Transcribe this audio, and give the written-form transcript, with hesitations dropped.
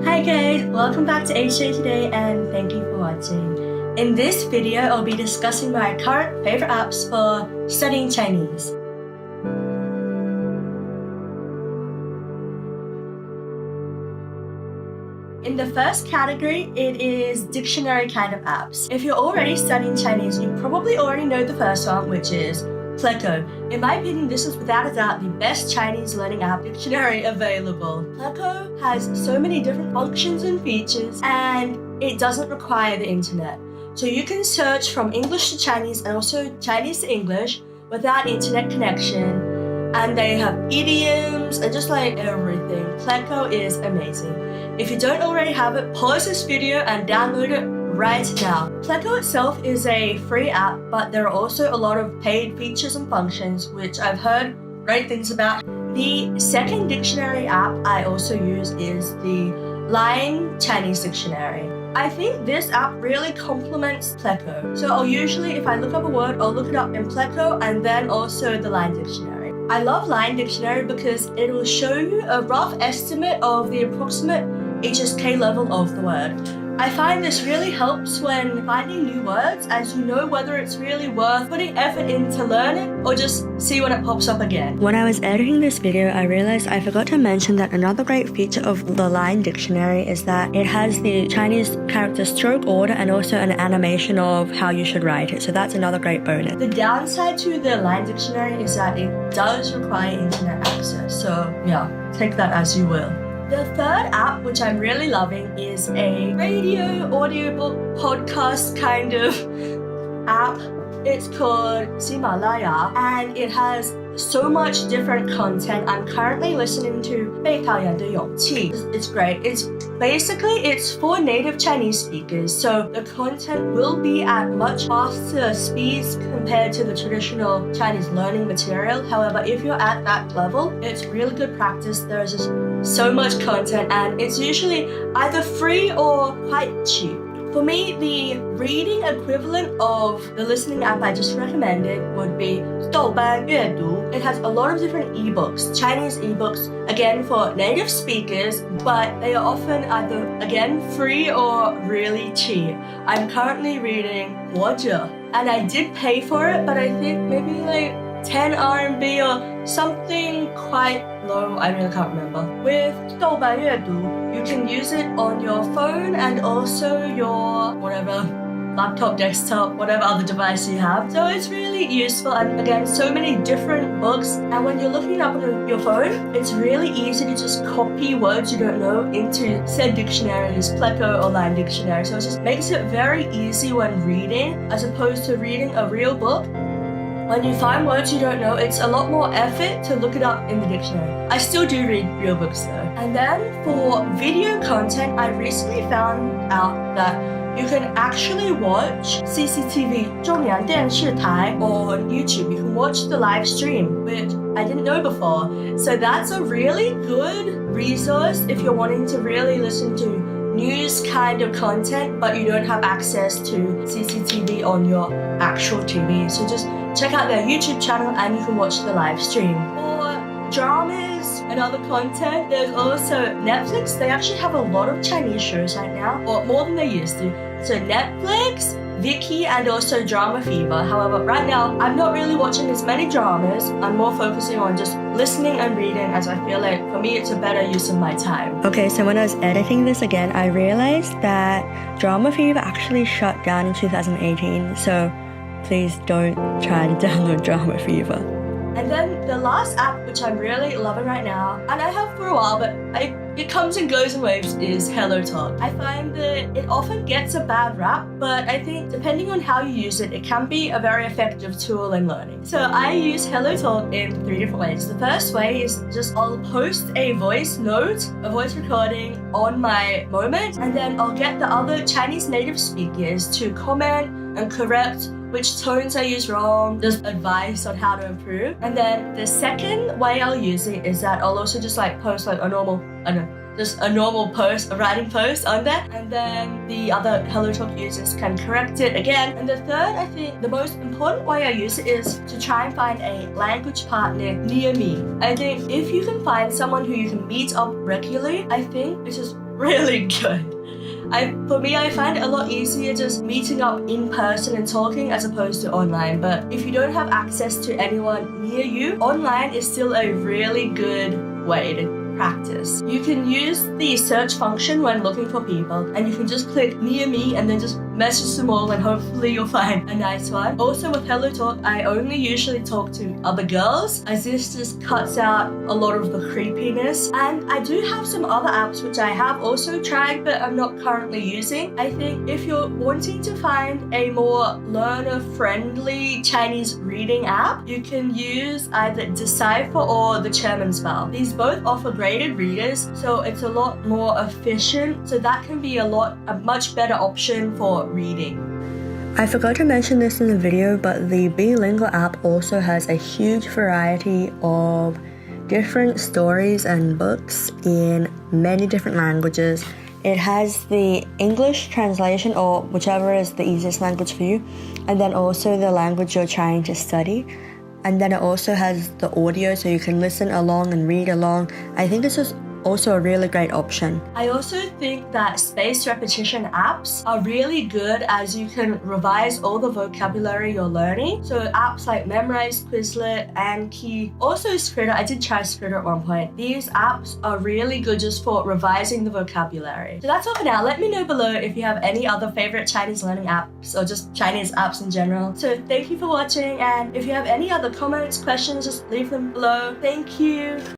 Hi guys, welcome back to HJ Today and thank you for watching. In this video, I'll be discussing my current favorite apps for studying Chinese. In the first category, it is dictionary kind of apps. If you're already studying Chinese, you probably already know the first one, which is Pleco. In my opinion, this is without a doubt the best Chinese learning app dictionary available. Pleco has so many different functions and features, and it doesn't require the internet. So you can search from English to Chinese and also Chinese to English without internet connection. And they have idioms and just like everything. Pleco is amazing. If you don't already have it, pause this video and download it right now. Pleco itself is a free app, but there are also a lot of paid features and functions, which I've heard great things about. The second dictionary app I also use is the Line Chinese Dictionary. I think this app really complements Pleco. So I'll usually, if I look up a word, I'll look it up in Pleco and then also the Line Dictionary. I love Line Dictionary because it will show you a rough estimate of the approximate HSK level of the word. I find this really helps when finding new words, as you know whether it's really worth putting effort in to learn it or just see when it pops up again. When I was editing this video, I realized I forgot to mention that another great feature of the Line Dictionary is that it has the Chinese character stroke order and also an animation of how you should write it. So that's another great bonus. The downside to the Line Dictionary is that it does require internet access. So yeah, take that as you will. The third app, which I'm really loving, is a radio, audiobook, podcast kind of app. It's called Himalaya, and it has so much different content. I'm currently listening to 被讨厌的勇气. It's great. It's for native Chinese speakers, so the content will be at much faster speeds compared to the traditional Chinese learning material. However, if you're at that level, it's really good practice. There's just so much content, and it's usually either free or quite cheap. For me, the reading equivalent of the listening app I just recommended would be 豆瓣阅读. It has a lot of different ebooks, Chinese ebooks, again for native speakers, but they are often either, again, free or really cheap. I'm currently reading 活着, and I did pay for it, but I think maybe like 10 RMB or something quite low, I really can't remember. With 豆瓣阅读, you can use it on your phone and also your whatever, laptop, desktop, whatever other device you have. So it's really useful, and again, so many different books. And when you're looking up on your phone, it's really easy to just copy words you don't know into said dictionaries, Pleco or Line Dictionary. So it just makes it very easy when reading, as opposed to reading a real book. When you find words you don't know, it's a lot more effort to look it up in the dictionary. I still do read real books though. And then for video content, I recently found out that you can actually watch CCTV 中央电视台 on YouTube. You can watch the live stream, which I didn't know before. So that's a really good resource if you're wanting to really listen to news kind of content, but you don't have access to CCTV on your actual TV. So just check out their YouTube channel and you can watch the live stream. For dramas and other content, there's also Netflix. They actually have a lot of Chinese shows right now, or more than they used to. So Netflix, Viki, and also Drama Fever. However, right now, I'm not really watching as many dramas. I'm more focusing on just listening and reading, as I feel like, for me, it's a better use of my time. Okay, so when I was editing this again, I realized that Drama Fever actually shut down in 2018. So please don't try to download Drama Fever. And then the last app, which I'm really loving right now, and I have for a while, but it comes and goes in waves, is HelloTalk. I find that it often gets a bad rap, but I think depending on how you use it, it can be a very effective tool in learning. So I use HelloTalk in 3 different ways. The first way is just I'll post a voice note, a voice recording on my moment, and then I'll get the other Chinese native speakers to comment and correct which tones I use wrong, just advice on how to improve. And then the second way I'll use it is that I'll also just like post like a normal post, a writing post on there, and then the other HelloTalk users can correct it again. And the third, I think the most important way I use it is to try and find a language partner near me. I think if you can find someone who you can meet up regularly, I think it's just really good. For me, I find it a lot easier just meeting up in person and talking as opposed to online. But if you don't have access to anyone near you, online is still a really good way to practice. You can use the search function when looking for people, and you can just click near me and then just message them all, and hopefully you'll find a nice one. Also with Hello Talk, I only usually talk to other girls, as this just cuts out a lot of the creepiness. And I do have some other apps which I have also tried but I'm not currently using. I think if you're wanting to find a more learner-friendly Chinese reading app, you can use either Decipher or the Chairman's Bell. These both offer graded readers, so it's a lot more efficient, so that can be a much better option for reading. I forgot to mention this in the video, but the Bilingual app also has a huge variety of different stories and books in many different languages. It has the English translation, or whichever is the easiest language for you, and then also the language you're trying to study. And then it also has the audio, so you can listen along and read along. I think this is also a really great option. I also think that spaced repetition apps are really good, as you can revise all the vocabulary you're learning. So apps like Memrise, Quizlet, Anki, also Skritter. I did try Skritter at one point. These apps are really good just for revising the vocabulary. So that's all for now. Let me know below if you have any other favorite Chinese learning apps or just Chinese apps in general. So thank you for watching, and if you have any other comments, questions, just leave them below. Thank you.